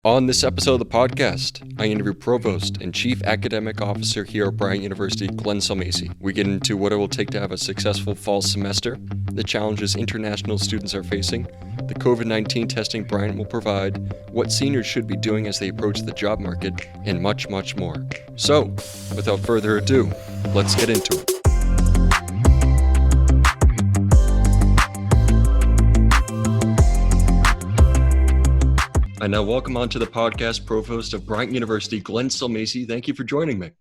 On this episode of the podcast, I interview Provost and Chief Academic Officer here at Bryant University, Glenn Sulmasy. We get into what it will take to have a successful fall semester, the challenges international students are facing, the COVID-19 testing Bryant will provide, what seniors should be doing as they approach the job market, and much, much more. So, without further ado, let's get into it. I now welcome onto the podcast Provost of Bryant University, Glenn Sulmasy. Thank you for joining me.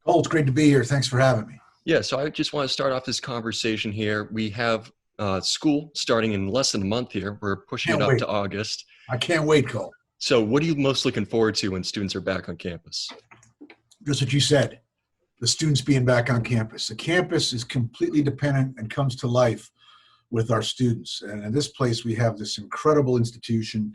Oh, it's great to be here. Thanks for having me. Yeah, so I just want to start off this conversation here. We have school starting in less than a month here. We're pushing it up to August. I can't wait, Cole. So what are you most looking forward to when students are back on campus? Just what you said, the students being back on campus. The campus is completely dependent and comes to life with our students. And in this place, we have this incredible institution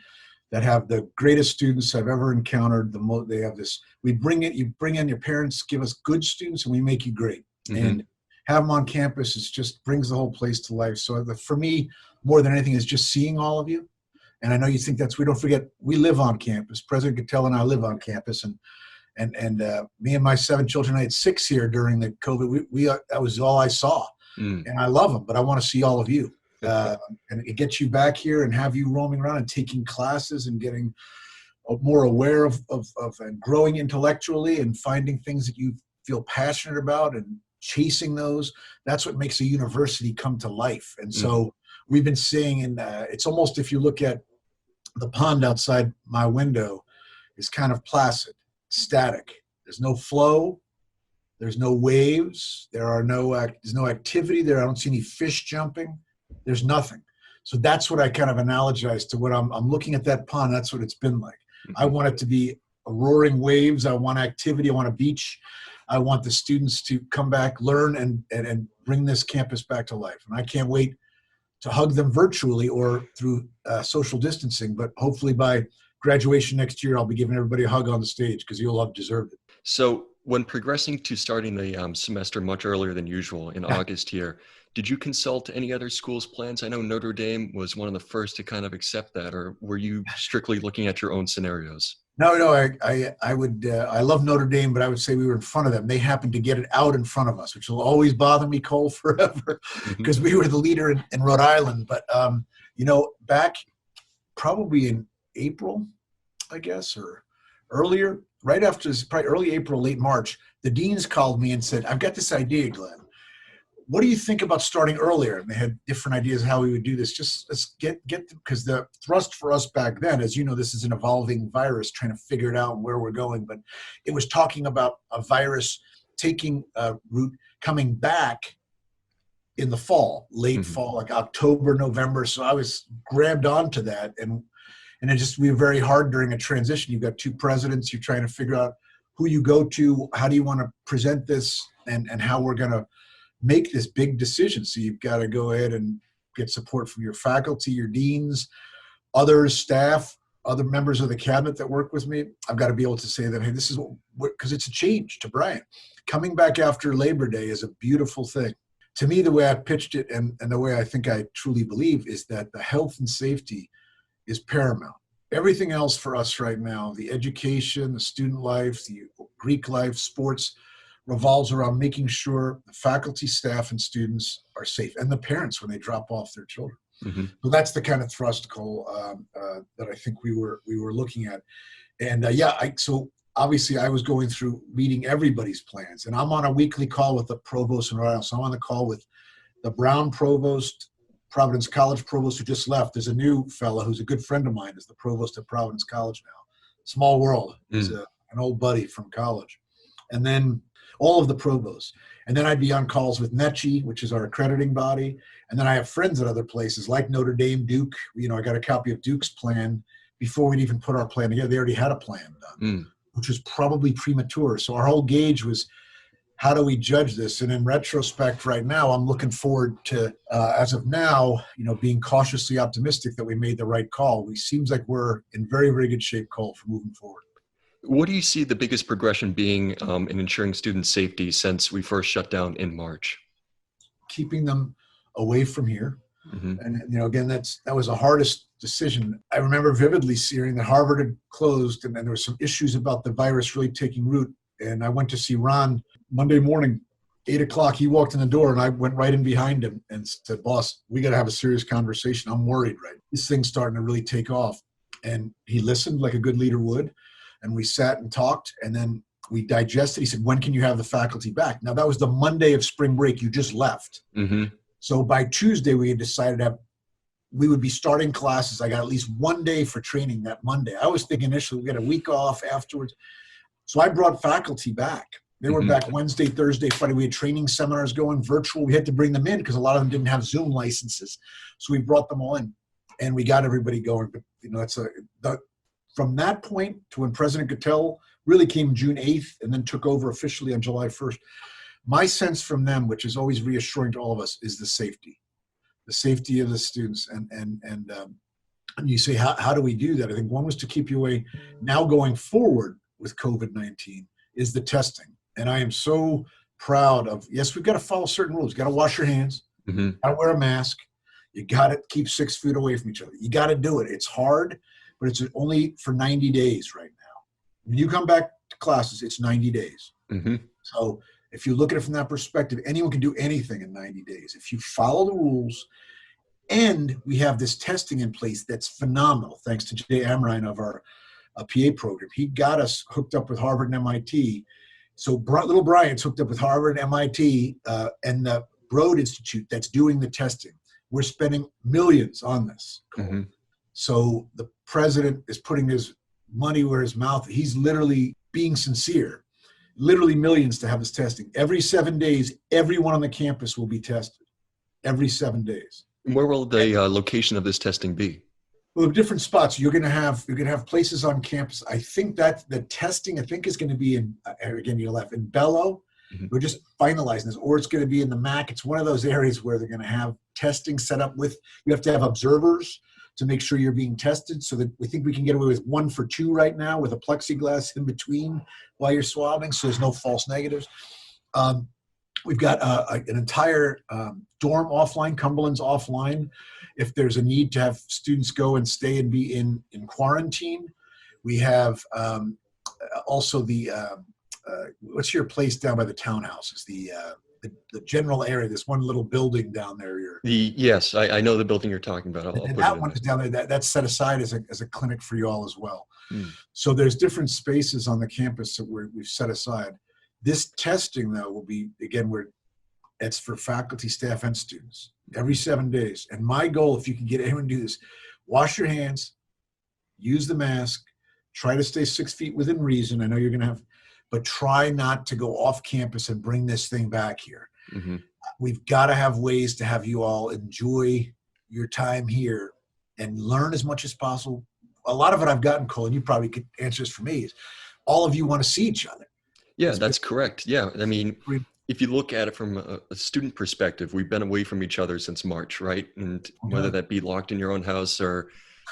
that have the greatest students I've ever encountered. They have this, you bring in your parents, give us good students, and we make you great. Mm-hmm. And have them on campus is just brings the whole place to life. So for me, more than anything, is just seeing all of you. And I know you think we don't forget, we live on campus. President Cattell and I live on campus, and me and my 7 children, I had 6 here during the COVID. That was all I saw. And I love them, but I want to see all of you. And it gets you back here and have you roaming around and taking classes and getting more aware of and growing intellectually and finding things that you feel passionate about and chasing those. That's what makes a university come to life. And so we've been seeing, and it's almost, if you look at the pond outside my window, is kind of placid, static. There's no flow. There's no waves. There's no activity there. I don't see any fish jumping. There's nothing. So that's what I kind of analogize to what I'm looking at that pond. That's what it's been like. I want it to be a roaring waves. I want activity. I want a beach. I want the students to come back, learn, and bring this campus back to life. And I can't wait to hug them virtually or through social distancing. But hopefully by graduation next year, I'll be giving everybody a hug on the stage because you'll have deserved it. So when progressing to starting the semester much earlier than usual in August here, did you consult any other schools' plans? I know Notre Dame was one of the first to kind of accept that, or were you strictly looking at your own scenarios? No, I love Notre Dame, but I would say we were in front of them. They happened to get it out in front of us, which will always bother me, Cole, forever, because we were the leader in Rhode Island. But, back probably in April, I guess, or earlier, right after this, probably early April, late March, the deans called me and said, I've got this idea, Glenn. What do you think about starting earlier? And they had different ideas how we would do this. Just let's get because the thrust for us back then, as you know, this is an evolving virus, trying to figure it out where we're going. But it was talking about a virus taking root, coming back in the fall, late fall, like October, November. So I was grabbed onto that, and we were very hard during a transition. You've got 2 presidents. You're trying to figure out who you go to, how do you want to present this, and how we're going to make this big decision. So you've got to go ahead and get support from your faculty, your deans, others, staff, other members of the cabinet that work with me. I've got to be able to say that, hey, this is because it's a change to Bryant. Coming back after Labor Day is a beautiful thing. To me, the way I pitched it and the way I think I truly believe is that the health and safety is paramount. Everything else for us right now, the education, the student life, the Greek life, sports, revolves around making sure the faculty, staff, and students are safe, and the parents when they drop off their children. So that's the kind of thrust, Cole, that I think we were looking at. And so obviously I was going through reading everybody's plans, and I'm on a weekly call with the provost in Rhode Island. So I'm on the call with the Brown provost, Providence College provost who just left. There's a new fellow who's a good friend of mine, is the provost at Providence College now. Small world. He's an old buddy from college. And then all of the provosts. And then I'd be on calls with NECHI, which is our accrediting body. And then I have friends at other places like Notre Dame, Duke. I got a copy of Duke's plan before we'd even put our plan together. They already had a plan done, which was probably premature. So our whole gauge was, how do we judge this? And in retrospect right now, I'm looking forward to, as of now, being cautiously optimistic that we made the right call. It seems like we're in very, very good shape, Cole, for moving forward. What do you see the biggest progression being in ensuring student safety since we first shut down in March? Keeping them away from here. And again, that was the hardest decision. I remember vividly seeing that Harvard had closed, and then there were some issues about the virus really taking root. And I went to see Ron Monday morning, 8 o'clock. He walked in the door, and I went right in behind him and said, "Boss, we got to have a serious conversation. I'm worried, right? This thing's starting to really take off." And he listened like a good leader would. And we sat and talked, and then we digested. He said, "When can you have the faculty back?" Now, that was the Monday of spring break. You just left. Mm-hmm. So by Tuesday, we had decided we would be starting classes. I got at least one day for training that Monday. I was thinking initially we got a week off afterwards. So I brought faculty back. They were back Wednesday, Thursday, Friday. We had training seminars going virtual. We had to bring them in because a lot of them didn't have Zoom licenses. So we brought them all in, and we got everybody going. But from that point to when President Gattel really came June 8th and then took over officially on July 1st, my sense from them, which is always reassuring to all of us, is the safety of the students. And you say, how do we do that? I think one was to keep you away. Now going forward with COVID-19 is the testing. And I am so proud of, yes, we've got to follow certain rules. You got to wash your hands, got to wear a mask. You got to keep 6 feet away from each other. You got to do it. It's hard, but it's only for 90 days right now. When you come back to classes, it's 90 days. So if you look at it from that perspective, anyone can do anything in 90 days. If you follow the rules, and we have this testing in place that's phenomenal, thanks to Jay Amrine of our PA program. He got us hooked up with Harvard and MIT. So little Bryant's hooked up with Harvard and MIT and the Broad Institute that's doing the testing. We're spending millions on this. So the president is putting his money where his mouth is. He's literally being sincere. Literally millions to have this testing. Every 7 days, everyone on the campus will be tested. Every 7 days. Where will the location of this testing be? Well, different spots. You're going to have places on campus. I think that the testing, is going to be in, again, you left, in Bello. We're just finalizing this, or it's going to be in the MAC. It's one of those areas where they're going to have testing set up with, you have to have observers to make sure you're being tested, so that we think we can get away with 1 for 2 right now with a plexiglass in between while you're swabbing, so there's no false negatives. We've got an entire dorm offline, Cumberland's offline. If there's a need to have students go and stay and be in quarantine, we have also the, what's your place down by the townhouses? The general area, this one little building down there. Yes, I know the building you're talking about. I'll and that one is down there. That's set aside as a clinic for you all as well. So there's different spaces on the campus that we've set aside. This testing, though, will be, again, it's for faculty, staff, and students every 7 days. And my goal, if you can get anyone to do this, wash your hands, use the mask, try to stay 6 feet within reason. I know you're going to have, but try not to go off campus and bring this thing back here. We've got to have ways to have you all enjoy your time here and learn as much as possible. A lot of it I've gotten, Cole, and you probably could answer this for me, is all of you want to see each other. Yeah, that's correct. Yeah, I mean, if you look at it from a student perspective, we've been away from each other since March, right? And whether that be locked in your own house or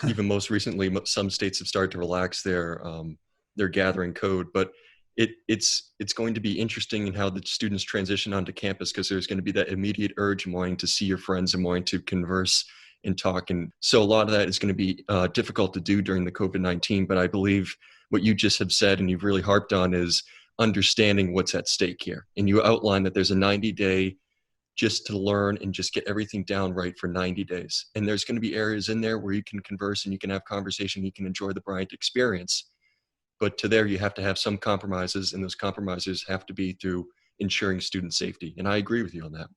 even most recently, some states have started to relax their gathering code. But it's going to be interesting in how the students transition onto campus, because there's going to be that immediate urge and wanting to see your friends and wanting to converse and talk. And so a lot of that is going to be difficult to do during the COVID-19. But I believe what you just have said and you've really harped on is understanding what's at stake here. And you outline that there's a 90-day just to learn and just get everything down right for 90 days. And there's going to be areas in there where you can converse and you can have conversation, you can enjoy the Bryant experience. But to there, you have to have some compromises, and those compromises have to be through ensuring student safety. And I agree with you on that.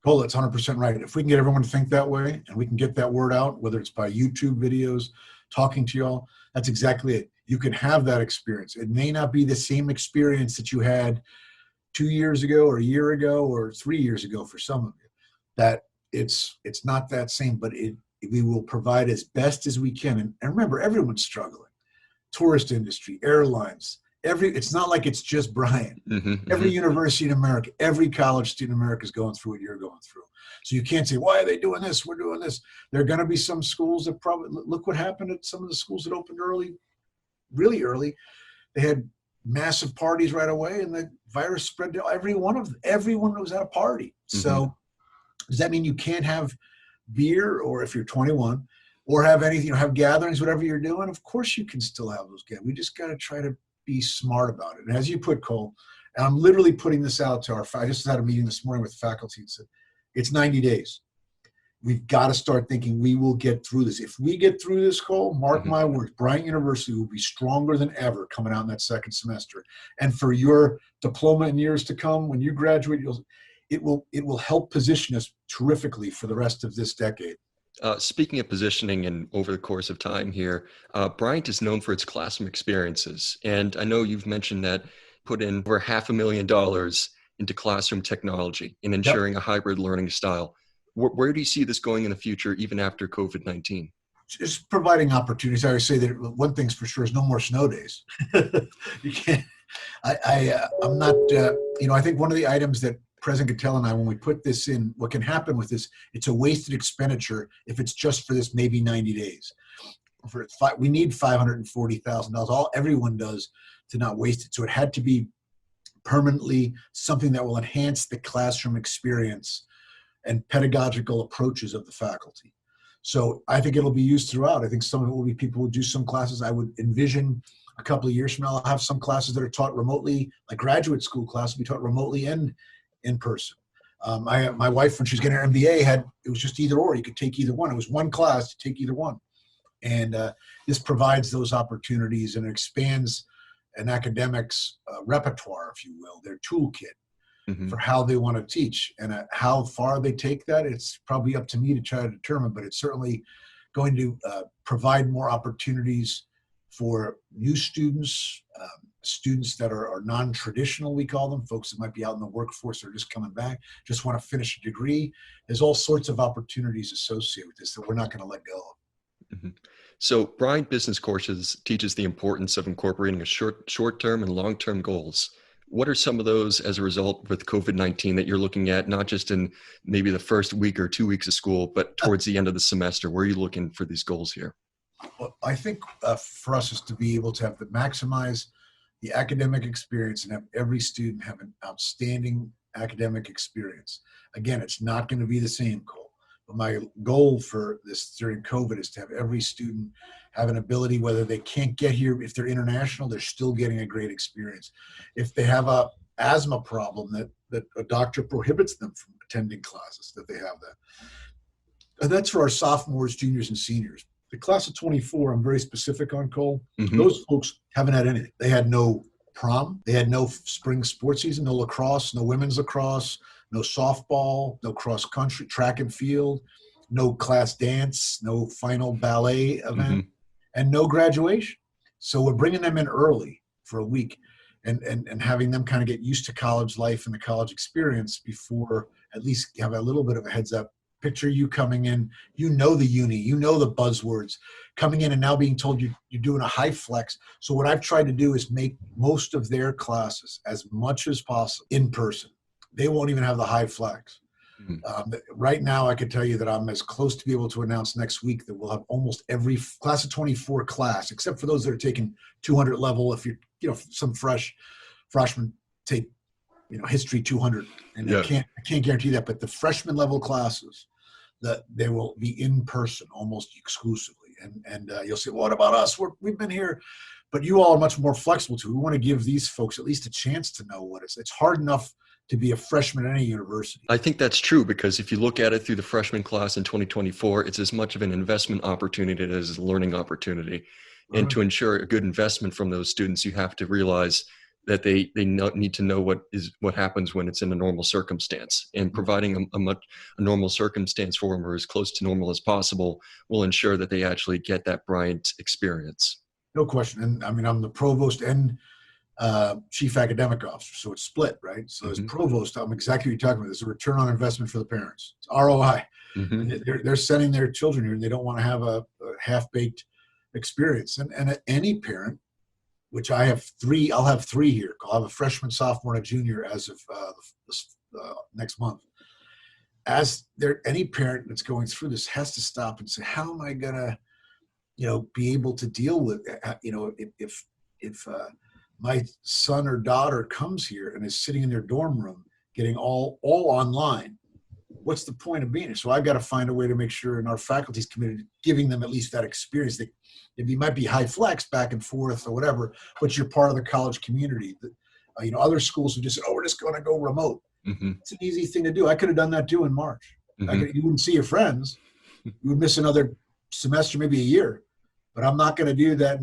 Cole, that's 100% right. If we can get everyone to think that way and we can get that word out, whether it's by YouTube videos, talking to y'all, that's exactly it. You can have that experience. It may not be the same experience that you had 2 years ago or a year ago or 3 years ago for some of you. That it's not that same, but we will provide as best as we can. And remember, everyone's struggling. Tourist industry, airlines, it's not like it's just Bryant. Every university in America, every college student in America is going through what you're going through. So you can't say, why are they doing this? We're doing this. There are going to be some schools that probably, look what happened at some of the schools that opened early, really early. They had massive parties right away, and the virus spread to everyone was at a party. So does that mean you can't have beer, or if you're 21, or have anything, have gatherings, whatever you're doing, of course you can still have those gatherings. We just got to try to be smart about it. And as you put, Cole, and I'm literally putting this out to I just had a meeting this morning with faculty and said, it's 90 days. We've got to start thinking we will get through this. If we get through this, Cole, mark my words, Bryant University will be stronger than ever coming out in that second semester. And for your diploma in years to come, when you graduate, it will help position us terrifically for the rest of this decade. Speaking of positioning and over the course of time here, Bryant is known for its classroom experiences. And I know you've mentioned that put in over $500,000 into classroom technology and ensuring a hybrid learning style. Where do you see this going in the future, even after COVID-19? Just providing opportunities. I always say that one thing's for sure is no more snow days. You can't. I'm not. I think one of the items that President Cattell and I, when we put this in, what can happen with this, it's a wasted expenditure if it's just for this maybe 90 days. We need $540,000. Everyone does to not waste it. So it had to be permanently something that will enhance the classroom experience and pedagogical approaches of the faculty. So I think it'll be used throughout. I think some of it will be people who do some classes. I would envision a couple of years from now, I'll have some classes that are taught remotely, like graduate school classes, will be taught remotely and in person. My wife, when she was getting her MBA, it was just either or. You could take either one. It was one class to take either one. And this provides those opportunities and expands an academic's repertoire, if you will, their toolkit for how they want to teach. And how far they take that, it's probably up to me to try to determine, but it's certainly going to provide more opportunities for new students, students that are non-traditional, we call them, folks that might be out in the workforce or just coming back, just want to finish a degree. There's all sorts of opportunities associated with this that we're not going to let go of. So Bryant Business Courses teaches the importance of incorporating a short-term and long-term goals. What are some of those as a result with COVID-19 that you're looking at, not just in maybe the first week or 2 weeks of school, but towards the end of the semester? Where are you looking for these goals here? Well, I think for us is to be able to maximize the academic experience and have every student have an outstanding academic experience. Again, it's not going to be the same, Cole. But my goal for this during COVID is to have every student have an ability, whether they can't get here, if they're international, they're still getting a great experience. If they have a asthma problem that a doctor prohibits them from attending classes, that they have that. And that's for our sophomores, juniors, and seniors. The class of 24, I'm very specific on, Cole. Those folks haven't had anything. They had no prom. They had no spring sports season, no lacrosse, no women's lacrosse, no softball, no cross country, track and field, no class dance, no final ballet event, and no graduation. So we're bringing them in early for a week and having them kind of get used to college life and the college experience before at least have a little bit of a heads up. Picture you coming in, the uni, the buzzwords, coming in and now being told you're doing a high flex. So what I've tried to do is make most of their classes as much as possible in person. They won't even have the high flex. Right now, I can tell you that I'm as close to be able to announce next week that we'll have almost every class of 24 class, except for those that are taking 200 level. If some freshmen take history 200, and I can't guarantee that, but the freshman level classes, that they will be in person almost exclusively. And you'll say, well, what about us? We've been here, but you all are much more flexible too. We want to give these folks at least a chance to know what it's hard enough to be a freshman at any university. I think that's true, because if you look at it through the freshman class in 2024, it's as much of an investment opportunity as a learning opportunity. And to ensure a good investment from those students, you have to realize that they need to know what happens when it's in a normal circumstance, and providing a normal circumstance for them, or as close to normal as possible, will ensure that they actually get that Bryant experience. No question. And I mean, I'm the provost and chief academic officer, so it's split, right? So as provost, I'm exactly what you're talking about. There's a return on investment for the parents. It's ROI. They're sending their children here, and they don't want to have a half-baked experience. And any parent, which I have three, I'll have three here. I'll have a freshman, sophomore, and a junior as of next month. Any parent that's going through this has to stop and say, how am I gonna, be able to deal with, if my son or daughter comes here and is sitting in their dorm room getting all online, what's the point of being here? So I've got to find a way to make sure, and our faculty's committed to giving them at least that experience. That if you might be high flex back and forth or whatever, but you're part of the college community. Other schools who just said, "Oh, we're just going to go remote." Mm-hmm. It's an easy thing to do. I could have done that too in March. Mm-hmm. You wouldn't see your friends. You would miss another semester, maybe a year. But I'm not going to do that.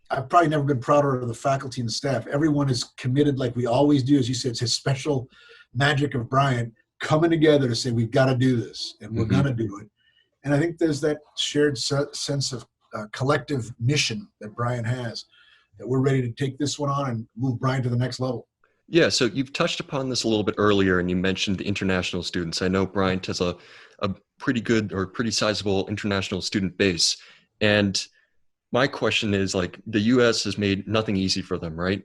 I've probably never been prouder of the faculty and the staff. Everyone is committed, like we always do. As you said, it's a special magic of Bryant coming together to say, we've got to do this, and we're going to do it. And I think there's that shared sense of collective mission that Bryant has, that we're ready to take this one on and move Bryant to the next level. Yeah, so you've touched upon this a little bit earlier, and you mentioned the international students. I know Bryant has a pretty good or pretty sizable international student base. And my question is, like, the U.S. has made nothing easy for them, right?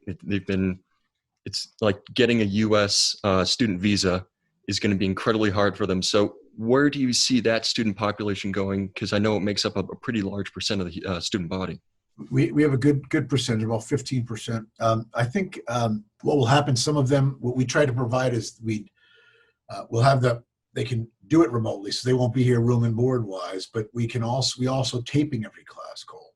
It's like getting a U.S. Student visa is going to be incredibly hard for them. So where do you see that student population going? Because I know it makes up a pretty large percent of the student body. We have a good percentage, about 15%. I think what will happen, some of them, what we try to provide is we'll have they can do it remotely, so they won't be here room and board wise, but we also taping every class, Cole,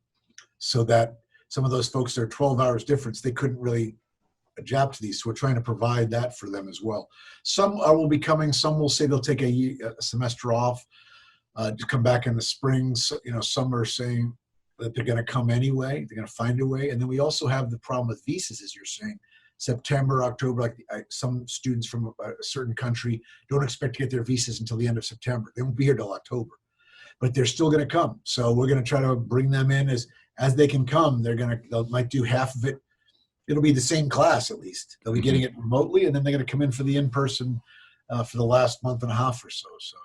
so that some of those folks, they're 12 hours difference, they couldn't really adapt to these. So we're trying to provide that for them as well. Some will be coming, some will say they'll take a semester off to come back in the spring. So, some are saying that they're going to come anyway, they're going to find a way. And then we also have the problem with visas, as you're saying. September, October, like some students from a certain country don't expect to get their visas until the end of September. They won't be here till October, but they're still going to come. So we're going to try to bring them in as they can come. They might do half of it. It'll be the same class at least. They'll be getting it remotely, and then they're going to come in for the in-person for the last month and a half or so. So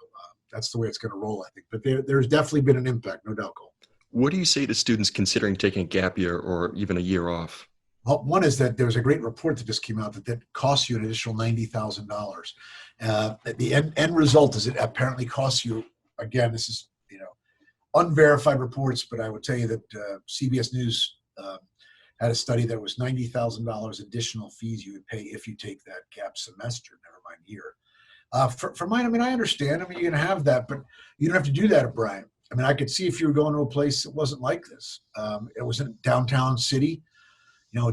that's the way it's going to roll, I think. But there's definitely been an impact, no doubt, Cole. What do you say to students considering taking a gap year or even a year off? Well, one is that there's a great report that just came out that costs you an additional $90,000. The end result is it apparently costs you, again, this is unverified reports, but I would tell you that CBS News had a study that was $90,000 additional fees you would pay if you take that gap semester, never mind year. For mine, I understand. you're going to have that, but you don't have to do that at Bryant. I could see if you were going to a place that wasn't like this. It was in downtown city.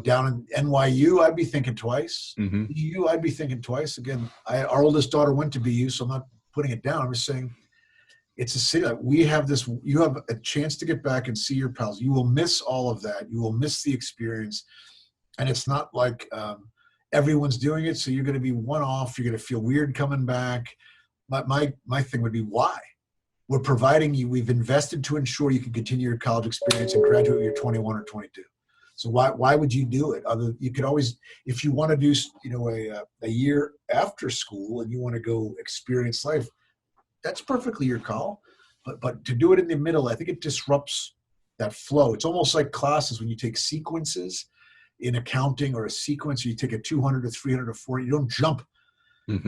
Down in NYU, I'd be thinking twice. BU, I'd be thinking twice. Again, our oldest daughter went to BU, so I'm not putting it down. I'm just saying it's a city. We have this. You have a chance to get back and see your pals. You will miss all of that. You will miss the experience, and it's not like everyone's doing it. So you're going to be one off. You're going to feel weird coming back. My thing would be why. We're providing you. We've invested to ensure you can continue your college experience and graduate when you're 21 or 22. So why would you do it? You could always, if you want to do a year after school and you want to go experience life, that's perfectly your call. But to do it in the middle, I think it disrupts that flow. It's almost like classes when you take sequences in accounting, or a sequence, or you take a 200 to 300 or 400. You don't jump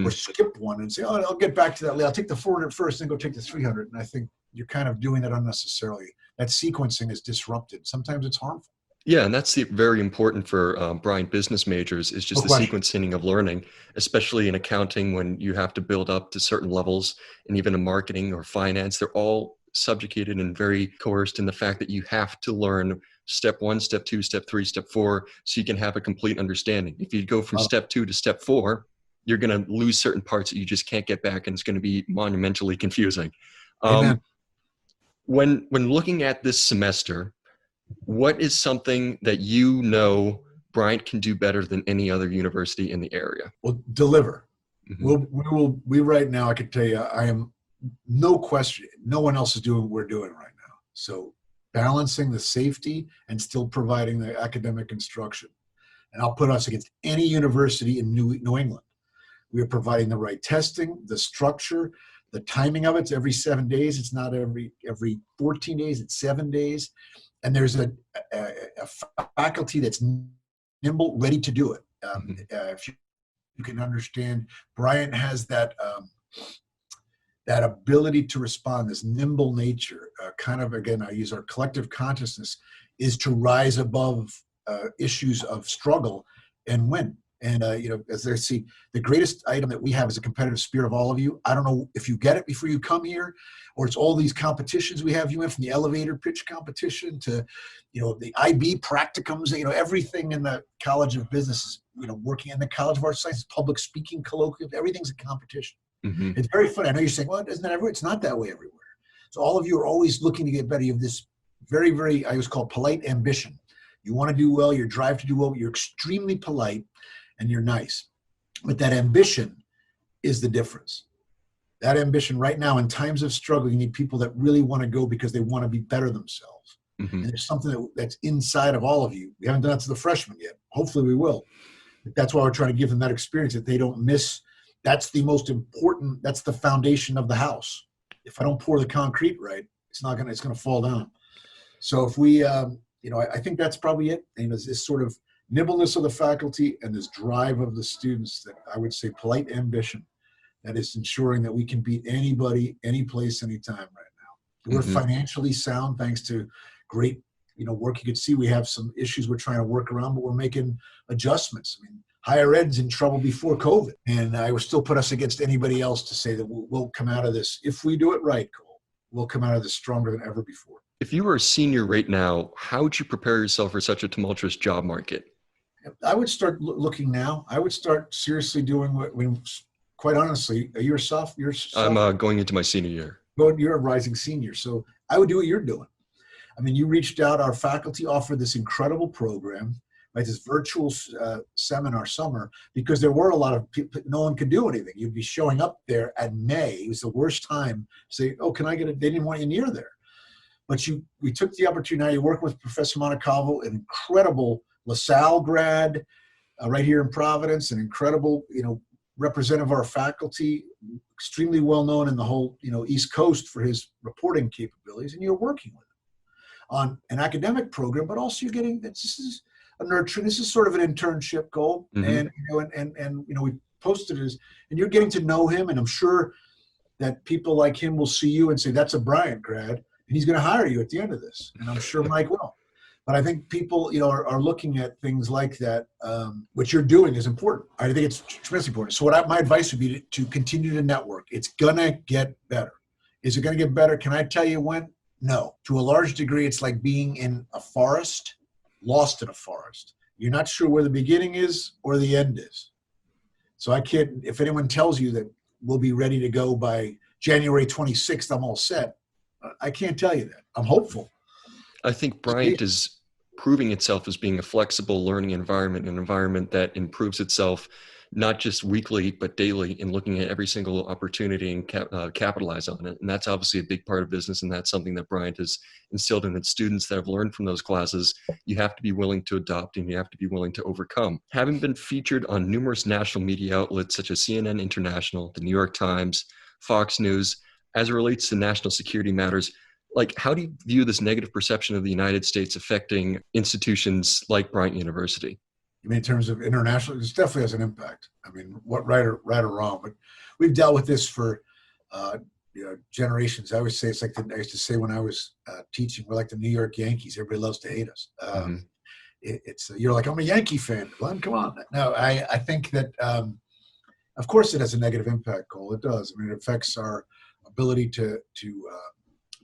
or skip one and say, "Oh, I'll get back to that later. I'll take the 400 first, then go take the 300." And I think you're kind of doing that unnecessarily. That sequencing is disrupted. Sometimes it's harmful. Yeah, and that's very important for Bryant business majors, is just the sequencing of learning, especially in accounting when you have to build up to certain levels, and even in marketing or finance. They're all subjugated and very coerced in the fact that you have to learn step 1, step 2, step 3, step 4, so you can have a complete understanding. If you go from step 2 to step 4, you're going to lose certain parts that you just can't get back, and it's going to be monumentally confusing. When looking at this semester, what is something that Bryant can do better than any other university in the area? Well, deliver. We right now, I can tell you, I am no question, no one else is doing what we're doing right now. So balancing the safety and still providing the academic instruction. And I'll put us against any university in New England. We are providing the right testing, the structure, the timing of it's every 7 days. It's not every 14 days, it's 7 days. And there's a faculty that's nimble, ready to do it. If you can understand, Bryant has that ability to respond, this nimble nature, again, I use our collective consciousness, is to rise above issues of struggle and win. And, as they see, the greatest item that we have is a competitive spirit of all of you. I don't know if you get it before you come here, or it's all these competitions we have you in, from the elevator pitch competition to, the IB practicums, everything in the College of Business is, working in the College of Arts and Sciences, public speaking colloquium, everything's a competition. Mm-hmm. It's very funny. I know you're saying, well, isn't that everywhere? It's not that way everywhere. So all of you are always looking to get better. You have this very, very, I always call polite ambition. You want to do well, your drive to do well, but you're extremely polite and you're nice. But that ambition is the difference. That ambition right now, in times of struggle, you need people that really want to go because they want to be better themselves. Mm-hmm. And there's something that's inside of all of you. We haven't done that to the freshmen yet. Hopefully we will. But that's why we're trying to give them that experience, that they don't miss. That's the most important, that's the foundation of the house. If I don't pour the concrete right, it's going to fall down. So if we, I think that's probably it. And this sort of nimbleness of the faculty and this drive of the students, that I would say polite ambition, that is ensuring that we can beat anybody, any place, anytime right now. We're financially sound thanks to great, work. You could see we have some issues we're trying to work around, but we're making adjustments. I mean, higher ed's in trouble before COVID, and I would still put us against anybody else to say that we'll come out of this. If we do it right, Cole, we'll come out of this stronger than ever before. If you were a senior right now, how would you prepare yourself for such a tumultuous job market? I would start looking now. I would start seriously doing quite honestly, you're a sophomore. I'm going into my senior year. You're a rising senior. So I would do what you're doing. I mean, you reached out, our faculty offered this incredible program, right? This virtual seminar summer, because there were a lot of people, no one could do anything. You'd be showing up there at May. It was the worst time to say, oh, can I get it? They didn't want you near there. But we took the opportunity. Now you're working with Professor Montecalvo, an incredible LaSalle grad right here in Providence, an incredible, representative of our faculty, extremely well known in the whole, East Coast for his reporting capabilities, and you're working with him on an academic program, but also you're getting, this is a nurturing, this is sort of an internship goal, and we posted it, and you're getting to know him, and I'm sure that people like him will see you and say, that's a Bryant grad, and he's going to hire you at the end of this, and I'm sure Mike will. But I think people, are looking at things like that. What you're doing is important. I think it's tremendously important. So my advice would be to continue to network. It's gonna get better. Is it gonna get better? Can I tell you when? No. To a large degree, it's like being in a forest, lost in a forest. You're not sure where the beginning is or the end is. So I can't, if anyone tells you that we'll be ready to go by January 26th, I'm all set, I can't tell you that. I'm hopeful. I think Bryant is proving itself as being a flexible learning environment, an environment that improves itself not just weekly, but daily, in looking at every single opportunity and capitalize on it. And that's obviously a big part of business, and that's something that Bryant has instilled in its students that have learned from those classes. You have to be willing to adopt, and you have to be willing to overcome. Having been featured on numerous national media outlets such as CNN International, the New York Times, Fox News, as it relates to national security matters, how do you view this negative perception of the United States affecting institutions like Bryant University? You mean in terms of international? This definitely has an impact. I mean, what right or wrong, but we've dealt with this for generations. I always say it's like I used to say when I was teaching, we're like the New York Yankees. Everybody loves to hate us. You're like, I'm a Yankee fan, Glenn. Come on. No, I think that of course it has a negative impact, Cole. It does. I mean, it affects our ability to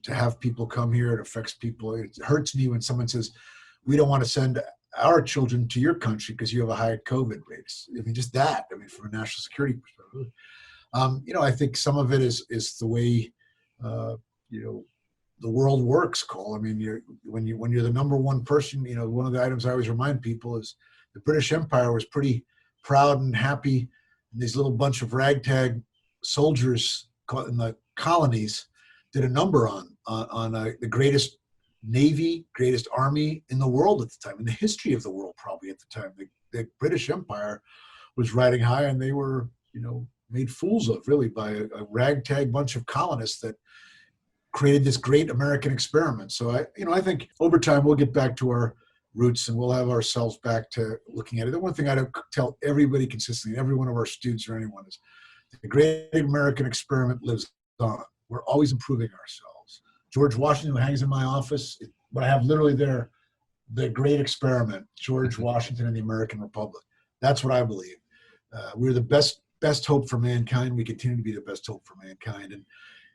have people come here. It affects people. It hurts me when someone says, we don't want to send our children to your country because you have a high COVID rate. I mean, just that. I mean, from a national security perspective. I think some of it is the way, the world works, Cole. I mean, when you're the number one person, one of the items I always remind people is the British Empire was pretty proud and happy. And these little bunch of ragtag soldiers in the colonies did a number on the greatest Navy, greatest army in the world at the time, in the history of the world probably at the time. The British Empire was riding high, and they were, made fools of really by a ragtag bunch of colonists that created this great American experiment. So I think over time we'll get back to our roots and we'll have ourselves back to looking at it. The one thing I tell everybody consistently, every one of our students or anyone, is the great American experiment lives on. We're always improving ourselves. George Washington, who hangs in my office, what I have literally there, the great experiment, George Washington and the American Republic. That's what I believe. We're the best hope for mankind. We continue to be the best hope for mankind. And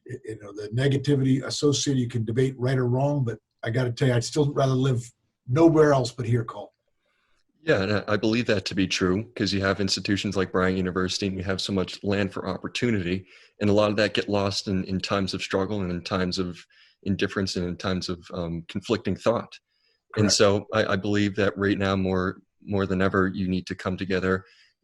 the negativity associated, you can debate right or wrong, but I got to tell you, I'd still rather live nowhere else but here, Cole. Yeah, and I believe that to be true because you have institutions like Bryant University and you have so much land for opportunity. And a lot of that get lost in times of struggle and in times of indifference and in times of conflicting thought. Correct. And so I believe that right now more than ever, you need to come together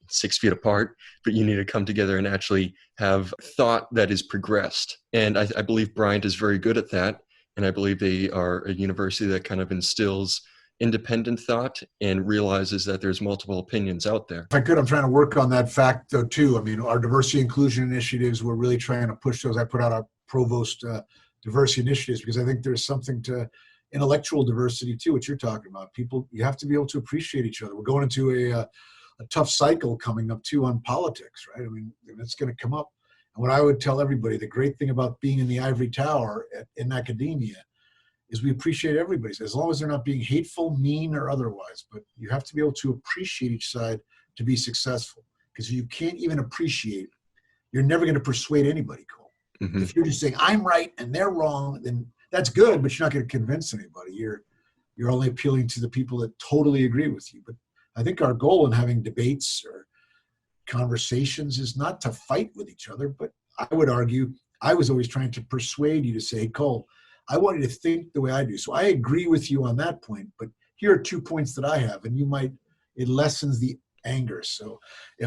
6 feet apart, but you need to come together and actually have thought that is progressed. And I believe Bryant is very good at that. And I believe they are a university that kind of instills independent thought and realizes that there's multiple opinions out there. If I could, I'm trying to work on that fact though too. I mean, our diversity inclusion initiatives, we're really trying to push those. I put out our Provost diversity initiatives because I think there's something to intellectual diversity too, what you're talking about. People, you have to be able to appreciate each other. We're going into a tough cycle coming up too on politics, right? I mean, it's going to come up. And what I would tell everybody, the great thing about being in the ivory tower in academia is we appreciate everybody, as long as they're not being hateful, mean, or otherwise. But you have to be able to appreciate each side to be successful. Because you can't even appreciate, you're never going to persuade anybody, Cole. Mm-hmm. If you're just saying, I'm right and they're wrong, then that's good, but you're not going to convince anybody. You're only appealing to the people that totally agree with you. But I think our goal in having debates or conversations is not to fight with each other, but I would argue, I was always trying to persuade you to say, hey, Cole, I want you to think the way I do. So I agree with you on that point, but here are 2 points that I have, and it lessens the anger. So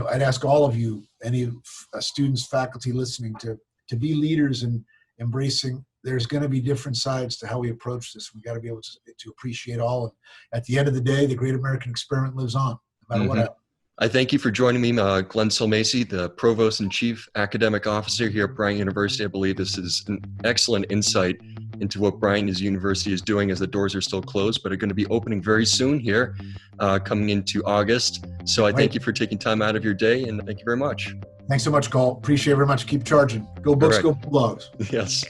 I'd ask all of you, any students, faculty listening, to be leaders and embracing. There's going to be different sides to how we approach this. We got to be able to appreciate all. And at the end of the day, the great American experiment lives on, no matter what happens. I thank you for joining me, Glenn Sulmasy, the Provost and Chief Academic Officer here at Bryant University. I believe this is an excellent insight into what Bryant University is doing as the doors are still closed, but are going to be opening very soon here, coming into August. So I thank you for taking time out of your day, and thank you very much. Thanks so much, Cole. Appreciate it very much. Keep charging. Go Books, go Blogs. Yes.